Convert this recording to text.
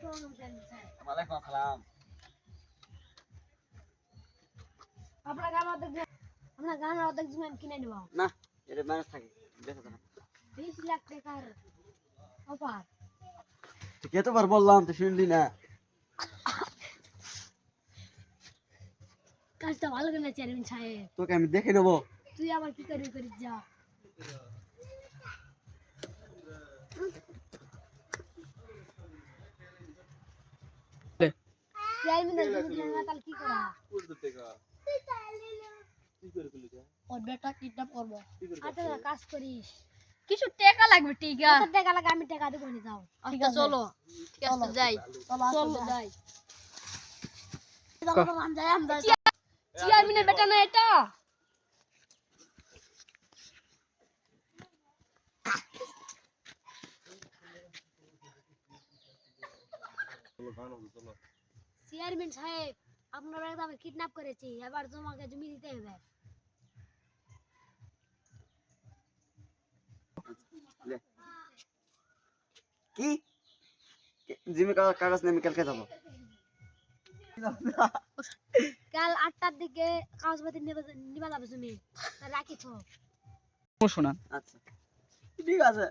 ওয়ালাইকুম আসসালাম। আপনার গান অর্ধেক জমি কিনে নেব না এটা ম্যানেজ থাকে দেখো না 20 লাখ টাকার অফার। কতবার বললাম তো শুনলি না। কাজটা ভালো করে চেয়ারম্যান সাহেব। তোকে আমি দেখে নেবো। তুই আবার কি করিস যা। চেয়ারম্যানের জমি কিনে না তাহলে কি করা? ওর বেটা কিডন্যাপ করবো। আচ্ছা কাজ করিস। কিছু টাকা লাগবে টিকা। কত টাকা লাগে আমি টাকা দেবো নি যাও। আচ্ছা চলো ঠিক আছে যাই চলো যাই। যাই। চেয়ারম্যানের বেটা না এটা চেয়ারম্যান সাহেব আপনারা একদম কিডন্যাপ করেছি, এবার তোমাকে জমি দিতে হবে। কি জিমে কাগজ নিয়ে আমি কালকে যাবো। কাল 8টার দিকে কাগজপত্র নিবা যাবে তুমি, রাখি তো। শোনা আচ্ছা ঠিক আছে।